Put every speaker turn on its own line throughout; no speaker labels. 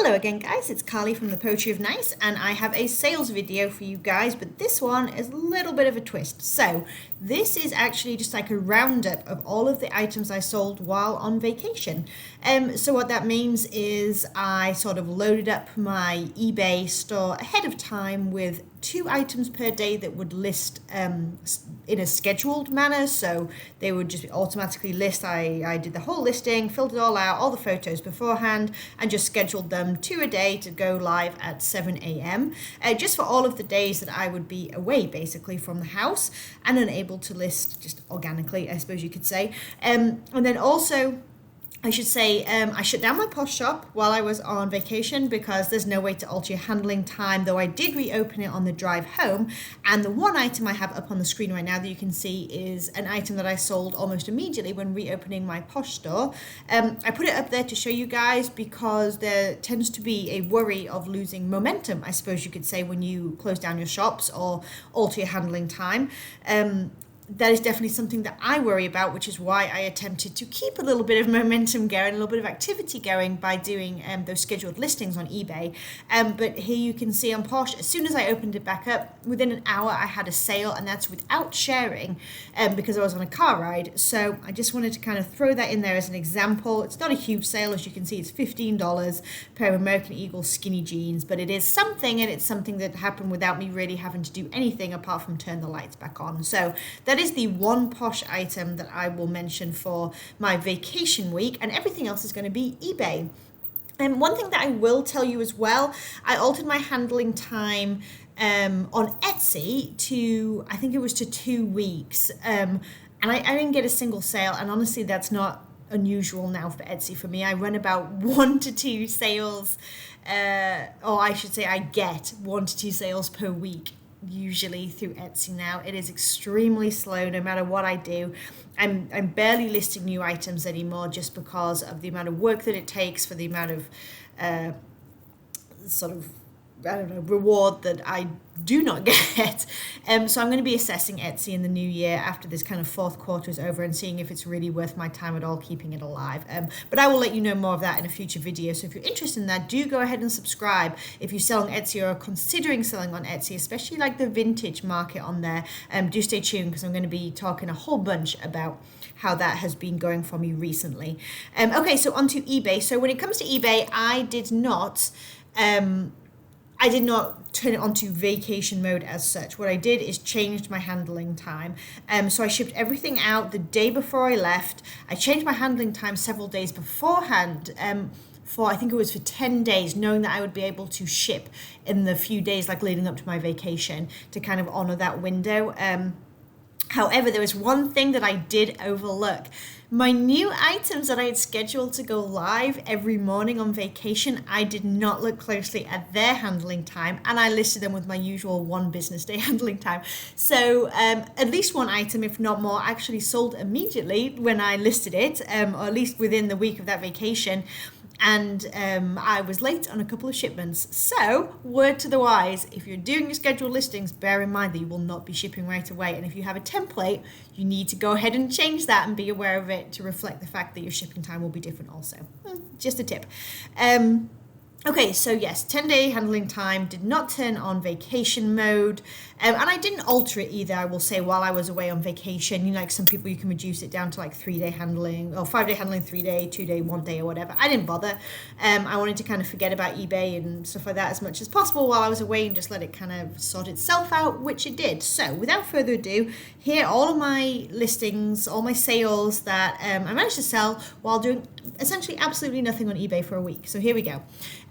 Hello again guys, it's Carly from the Poetry of Nice and I have a sales video for you guys, but this one is a little bit of a twist. So this is actually just like a roundup of all of the items I sold while on vacation. So what that means is I sort of loaded up my eBay store ahead of time with 2 items per day that would list in a scheduled manner, so they would just automatically list. I did the whole listing, filled it all out, all the photos beforehand, and just scheduled them 2 a day to go live at 7 a.m. Just for all of the days that I would be away basically from the house and unable to list just organically, I suppose you could say. And then also, I should say, I shut down my Posh shop while I was on vacation because there's no way to alter your handling time, though I did reopen it on the drive home. And the one item I have up on the screen right now that you can see is an item that I sold almost immediately when reopening my Posh store. I put it up there to show you guys because there tends to be a worry of losing momentum, I suppose you could say, when you close down your shops or alter your handling time. That is definitely something that I worry about, which is why I attempted to keep a little bit of momentum going, a little bit of activity going by doing those scheduled listings on eBay. But here you can see on Posh, as soon as I opened it back up, within an hour I had a sale, and that's without sharing because I was on a car ride. So I just wanted to kind of throw that in there as an example. It's not a huge sale, as you can see. It's $15 per American Eagle skinny jeans, but it is something, and it's something that happened without me really having to do anything apart from turn the lights back on. So that is the one Posh item that I will mention for my vacation week, and everything else is going to be eBay. And one thing that I will tell you as well, I altered my handling time on Etsy to, I think it was to 2 weeks, and I didn't get a single sale, and honestly that's not unusual now for Etsy for me. I run about 1 to 2 sales, or I should say I get 1 to 2 sales per week usually through Etsy now. It is extremely slow no matter what I do. I'm barely listing new items anymore just because of the amount of work that it takes, for the amount of reward that I do not get. So I'm going to be assessing Etsy in the new year after this kind of 4th quarter is over and seeing if it's really worth my time at all keeping it alive. But I will let you know more of that in a future video. So if you're interested in that, do go ahead and subscribe. If you sell on Etsy or are considering selling on Etsy, especially like the vintage market on there, do stay tuned because I'm going to be talking a whole bunch about how that has been going for me recently. Okay, so onto eBay. So when it comes to eBay, I did not turn it onto vacation mode as such. What I did is changed my handling time. So I shipped everything out the day before I left. I changed my handling time several days beforehand, I think it was for 10 days, knowing that I would be able to ship in the few days like leading up to my vacation to kind of honor that window. However, there was one thing that I did overlook. My new items that I had scheduled to go live every morning on vacation, I did not look closely at their handling time, and I listed them with my usual 1 business day handling time. So at least one item, if not more, actually sold immediately when I listed it, or at least within the week of that vacation. And I was late on a couple of shipments. So, word to the wise, if you're doing your scheduled listings, bear in mind that you will not be shipping right away. And if you have a template, you need to go ahead and change that and be aware of it to reflect the fact that your shipping time will be different also. Just a tip. Okay, so yes, 10-day handling time, did not turn on vacation mode, and I didn't alter it either, I will say, while I was away on vacation. You know, like some people, you can reduce it down to like 3-day handling, or 5-day handling, 3-day, 2-day, 1 day, or whatever. I didn't bother. I wanted to kind of forget about eBay and stuff like that as much as possible while I was away and just let it kind of sort itself out, which it did. So without further ado, here are all of my listings, all my sales that I managed to sell while doing essentially absolutely nothing on eBay for a week. So here we go.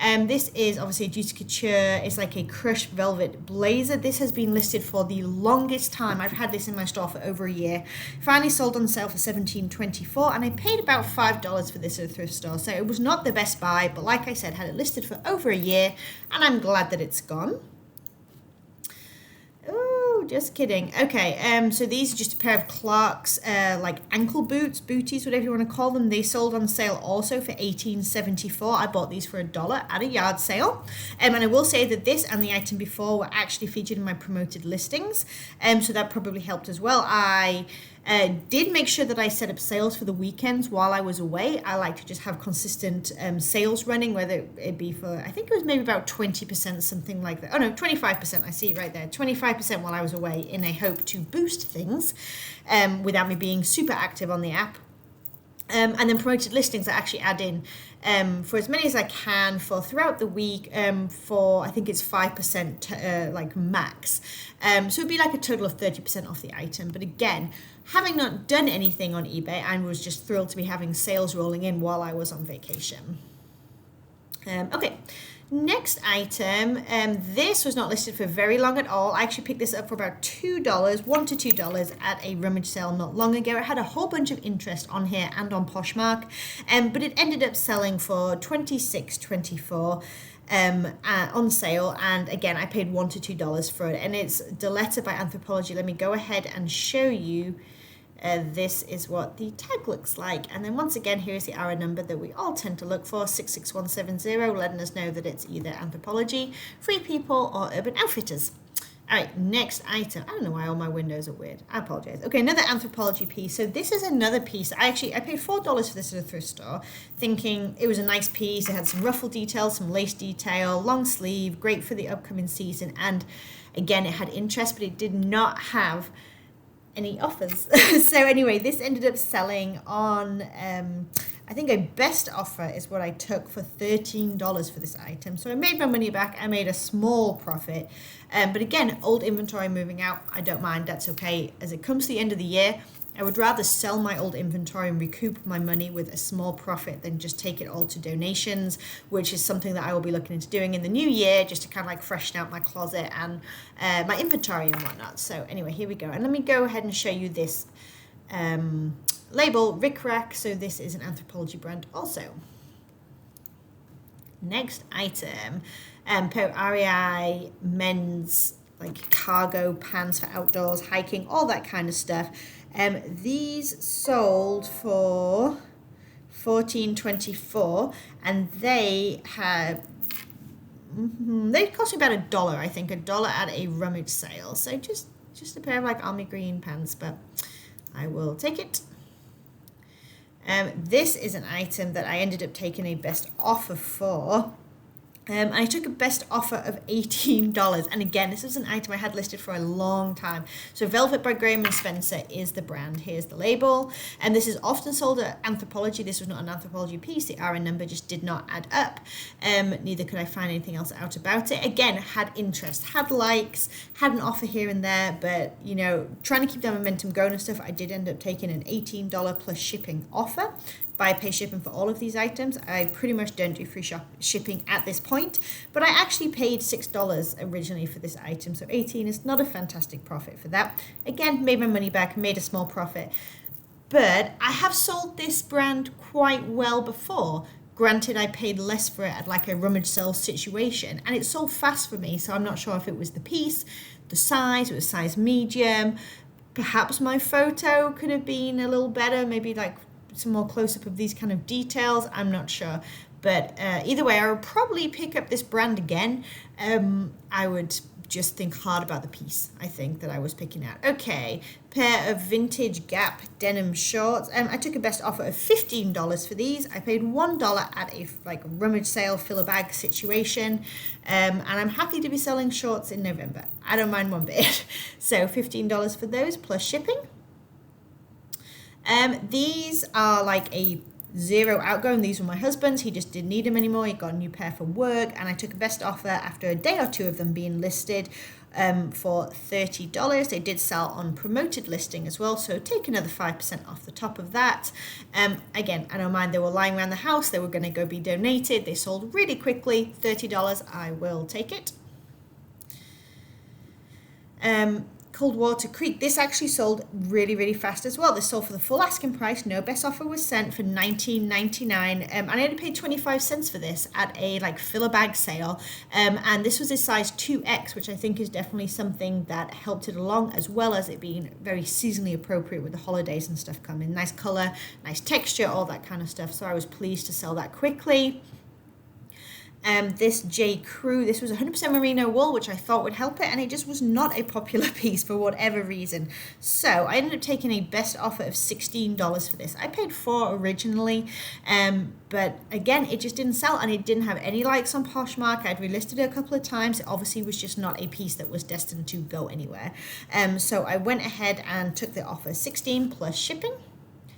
This is obviously a Juicy Couture. It's like a crushed velvet blazer. This has been listed for the longest time. I've had this in my store for over a year. Finally sold on sale for $17.24, and I paid about $5 for this at a thrift store. So it was not the best buy, but like I said, had it listed for over a year, and I'm glad that it's gone. Just kidding. Okay, so these are just a pair of Clark's like ankle booties, whatever you want to call them. They sold on sale also for $18.74. I bought these for $1 at a yard sale. And I will say that this and the item before were actually featured in my promoted listings. So that probably helped as well. I Did make sure that I set up sales for the weekends while I was away. I like to just have consistent sales running, whether it be for, I think it was maybe about 20%, something like that. Oh no, 25%, I see right there. 25% while I was away in a hope to boost things without me being super active on the app. And then promoted listings I actually add in for as many as I can for throughout the week for, I think it's 5% like max. So it'd be like a total of 30% off the item. But again, having not done anything on eBay, I was just thrilled to be having sales rolling in while I was on vacation. Okay. Next item, this was not listed for very long at all. I actually picked this up for about $2, $1 to $2 at a rummage sale not long ago. It had a whole bunch of interest on here and on Poshmark, but it ended up selling for $26.24 on sale. And again, I paid $1 to $2 for it, and it's the letter by Anthropologie. Let me go ahead and show you. This is what the tag looks like. And then once again, here's the hour number that we all tend to look for, 66170, letting us know that it's either Anthropologie, Free People, or Urban Outfitters. All right, next item. I don't know why all my windows are weird. I apologize. Okay, another Anthropologie piece. So this is another piece. I paid $4 for this at a thrift store, thinking it was a nice piece. It had some ruffle details, some lace detail, long sleeve, great for the upcoming season. And again, it had interest, but it did not have any offers. So anyway, this ended up selling on I think a best offer is what I took for $13 for this item. So I made my money back. I made a small profit, but again, old inventory moving out, I don't mind. That's okay. As it comes to the end of the year, I would rather sell my old inventory and recoup my money with a small profit than just take it all to donations, which is something that I will be looking into doing in the new year, just to kind of like freshen out my closet and my inventory and whatnot. So anyway, here we go. And let me go ahead and show you this label, Rick Rack. So this is an Anthropologie brand also. Next item, POETRYOFNICE men's like cargo pants for outdoors, hiking, all that kind of stuff. These sold for $14.24, and they had they cost me about $1, I think, $1 at a rummage sale. So just a pair of like army green pants, but I will take it. This is an item that I ended up taking a best offer for. I took a best offer of $18, and again, this is an item I had listed for a long time. So Velvet by Graham & Spencer is the brand. Here's the label, and this is often sold at Anthropologie. This was not an Anthropologie piece. The RN number just did not add up. Neither could I find anything else out about it. Again, had interest, had likes, had an offer here and there, but you know, trying to keep that momentum going and stuff, I did end up taking an $18 plus shipping offer. I pay shipping for all of these items. I pretty much don't do free shipping at this point, but I actually paid $6 originally for this item, so $18 is not a fantastic profit for that. Again, made my money back, made a small profit, but I have sold this brand quite well before. Granted, I paid less for it at like a rummage sale situation, and it sold fast for me, so I'm not sure if it was the piece, the size, it was size medium. Perhaps my photo could have been a little better, maybe like some more close-up of these kind of details. I'm not sure, but either way, I would probably pick up this brand again. I would just think hard about the piece, I think, that I was picking out. Okay, pair of vintage Gap denim shorts. I took a best offer of $15 for these. I paid $1 at a like rummage sale filler bag situation, and I'm happy to be selling shorts in November. I don't mind one bit. So $15 for those plus shipping. These are like a zero outgoing. These were my husband's. He just didn't need them anymore. He got a new pair for work, and I took a best offer after a day or two of them being listed for $30. They did sell on promoted listing as well, so take another 5% off the top of that. Again, I don't mind. They were lying around the house. They were going to go be donated. They sold really quickly. $30. I will take it. Coldwater Creek. This actually sold really, really fast as well. This sold for the full asking price. No best offer was sent for $19.99. And I only paid 25 cents for this at a like filler bag sale. And this was a size 2X, which I think is definitely something that helped it along, as well as it being very seasonally appropriate with the holidays and stuff coming. Nice color, nice texture, all that kind of stuff. So I was pleased to sell that quickly. This J. Crew, this was 100% merino wool, which I thought would help it, and it just was not a popular piece for whatever reason. So I ended up taking a best offer of $16 for this. I paid $4 originally, but again, it just didn't sell, and it didn't have any likes on Poshmark. I'd relisted it a couple of times. It obviously was just not a piece that was destined to go anywhere. So I went ahead and took the offer, 16 plus shipping.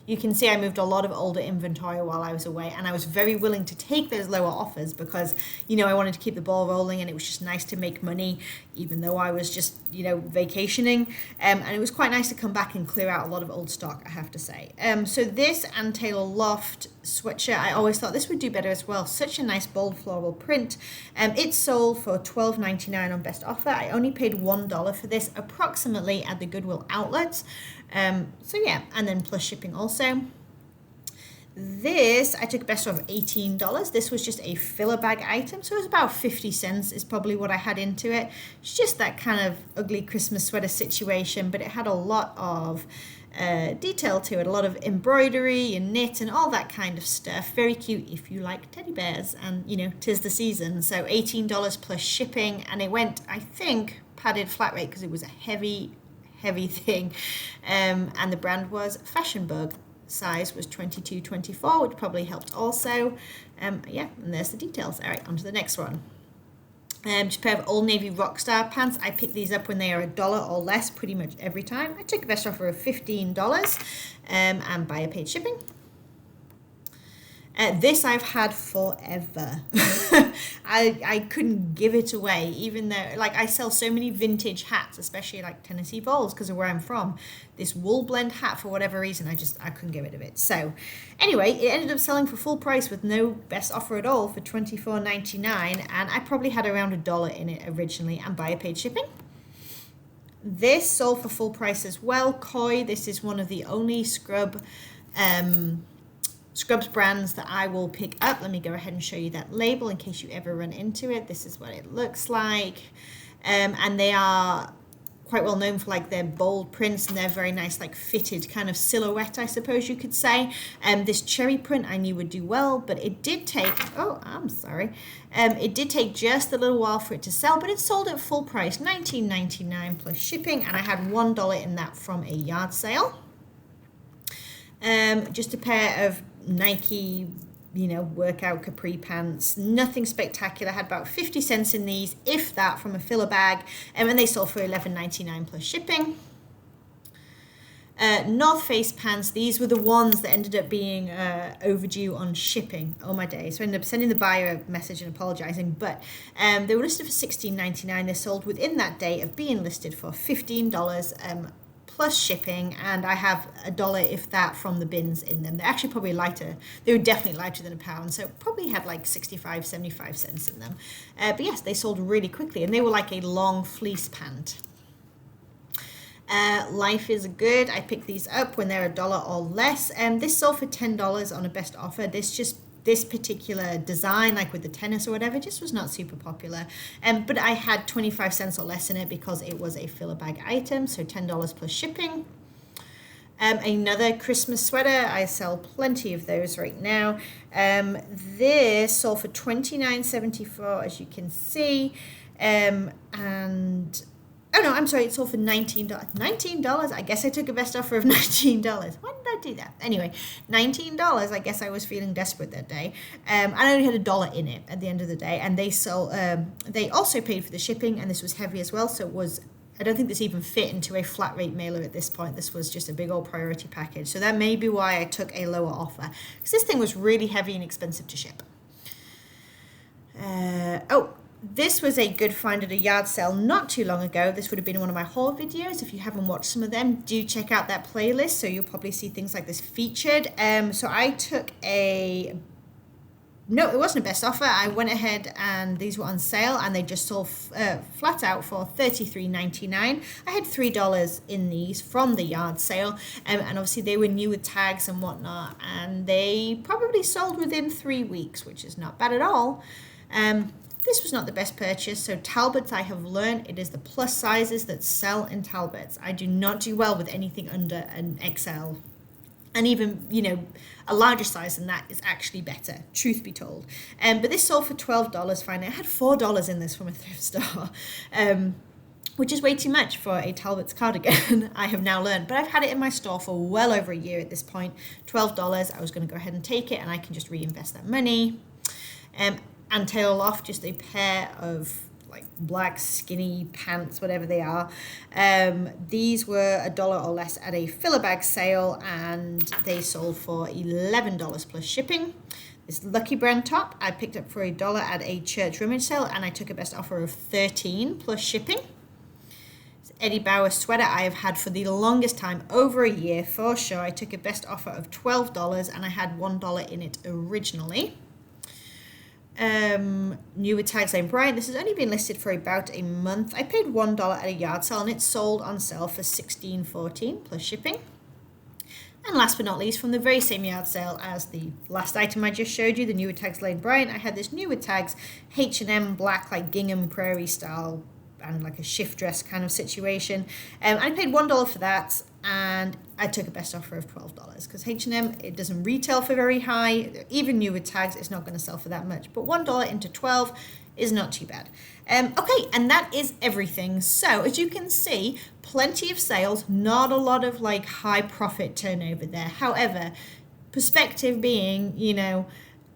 You can see I moved a lot of older inventory while I was away, and I was very willing to take those lower offers because, I wanted to keep the ball rolling, and it was just nice to make money even though I was just, vacationing. And it was quite nice to come back and clear out a lot of old stock, I have to say. So this and Taylor Loft sweatshirt, I always thought this would do better as well. Such a nice bold floral print. It sold for $12.99 on best offer. I only paid $1 for this approximately at the Goodwill outlets. So yeah, and then plus shipping also. This, I took a best offer of $18. This was just a filler bag item, so it was about 50 cents is probably what I had into it. It's just that kind of ugly Christmas sweater situation, but it had a lot of detail to it, a lot of embroidery and knit and all that kind of stuff. Very cute if you like teddy bears, and 'tis the season. So $18 plus shipping, and it went, I think, padded flat rate because it was a heavy thing, and the brand was Fashion Bug. Size was 22-24, which probably helped also. Yeah, and there's the details. All right, on to the next one. Just a pair of Old Navy Rockstar pants. I pick these up when they are $1 or less pretty much every time. I took a best offer of $15, and buyer paid shipping. This I've had forever. I couldn't give it away, even though I sell so many vintage hats, especially like Tennessee Vols because of where I'm from. This wool blend hat, for whatever reason, I couldn't get rid of it. So anyway, it ended up selling for full price with no best offer at all for $24.99, and I probably had around $1 in it originally, and buyer paid shipping. This sold for full price as well. Koi, this is one of the only scrubs brands that I will pick up. Let me go ahead and show you that label in case you ever run into it. This is what it looks like. And they are quite well known for their bold prints, and they're very nice, fitted kind of silhouette, I suppose you could say. This cherry print I knew would do well, but it did take, it did take just a little while for it to sell, but it sold at full price, $19.99 plus shipping, and I had $1 in that from a yard sale. Just a pair of Nike, workout capri pants, nothing spectacular. Had about 50 cents in these, if that, from a filler bag, and they sold for $11.99 plus shipping. North Face pants, these were the ones that ended up being overdue on shipping. Oh my day. So I ended up sending the buyer a message and apologizing, but they were listed for $16.99. They sold within that day of being listed for $15 plus shipping, and I have $1, if that, from the bins in them. They're actually probably lighter. They were definitely lighter than a pound, so probably had 65, 75 cents in them. But yes, they sold really quickly, and they were like a long fleece pant. Life is Good. I picked these up when they're $1 or less, and this sold for $10 on a best offer. This particular design, with the tennis or whatever, just was not super popular. But I had 25 cents or less in it because it was a filler bag item, so $10 plus shipping. Another Christmas sweater. I sell plenty of those right now. This sold for $29.74, as you can see. Oh no, I'm sorry, it sold for $19. $19? I guess I took a best offer of $19. Why did I do that? Anyway, $19. I guess I was feeling desperate that day. I only had $1 in it at the end of the day, and they sold. They also paid for the shipping, and this was heavy as well, so it was. I don't think this even fit into a flat rate mailer at this point. This was just a big old priority package. So that may be why I took a lower offer, because this thing was really heavy and expensive to ship. This was a good find at a yard sale not too long ago. This would have been one of my haul videos. If you haven't watched some of them, do check out that playlist, so you'll probably see things like this featured. So I took no, it wasn't a best offer. I went ahead and these were on sale, and they just sold flat out for $33.99. I had $3 in these from the yard sale, and obviously they were new with tags and whatnot, and they probably sold within 3 weeks, which is not bad at all. This was not the best purchase. So Talbots, I have learned, it is the plus sizes that sell in Talbots. I do not do well with anything under an XL. And even, you know, a larger size than that is actually better, truth be told. But this sold for $12 finally. I had $4 in this from a thrift store, which is way too much for a Talbot's cardigan, I have now learned. But I've had it in my store for well over a year at this point. $12, I was going to go ahead and take it, and I can just reinvest that money. And tail off just a pair of like black skinny pants, whatever they are. These were $1 or less at a filler bag sale, and they sold for $11 plus shipping. This Lucky brand top I picked up for $1 at a church rummage sale, and I took a best offer of $13 plus shipping. This Eddie Bauer sweater I have had for the longest time, over a year for sure. I took a best offer of $12, and I had $1 in it originally. New with tags Lane Bryant. This has only been listed for about a month. I paid $1 at a yard sale, and it sold on sale for $16.14 plus shipping. And last but not least, from the very same yard sale as the last item I just showed you, the New with Tags Lane Bryant, I had this New with Tags H&M black, like gingham prairie style, and like a shift dress kind of situation. I paid $1 for that, and I took a best offer of $12 because H&M, it doesn't retail for very high. Even New with Tags, it's not going to sell for that much. But $1 into 12 is not too bad. Okay, and that is everything. So as you can see, plenty of sales, not a lot of like high profit turnover there. However, perspective being, you know,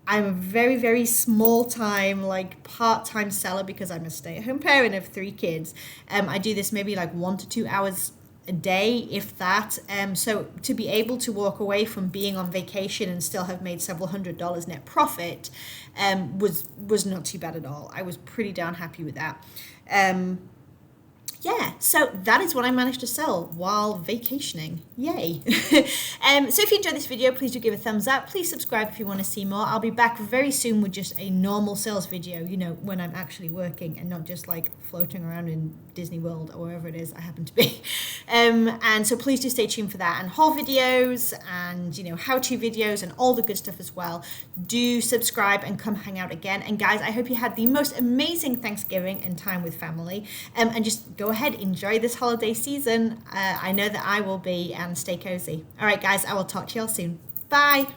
I'm a very, very small time, like part-time seller because I'm a stay-at-home parent of 3 kids. I do this maybe like 1 to 2 hours a day, if that. So to be able to walk away from being on vacation and still have made several $100s net profit was not too bad at all. I was pretty darn happy with that. Yeah, so that is what I managed to sell while vacationing. Yay. So if you enjoyed this video, please do give a thumbs up. Please subscribe if you want to see more. I'll be back very soon with just a normal sales video, you know, when I'm actually working and not just like floating around in Disney World or wherever it is I happen to be. And so please do stay tuned for that, and haul videos and, you know, how-to videos and all the good stuff as well. Do subscribe and come hang out again. And guys, I hope you had the most amazing Thanksgiving and time with family. And just go ahead, enjoy this holiday season. I know that I will be, and stay cozy. All right, guys, I will talk to y'all soon. Bye.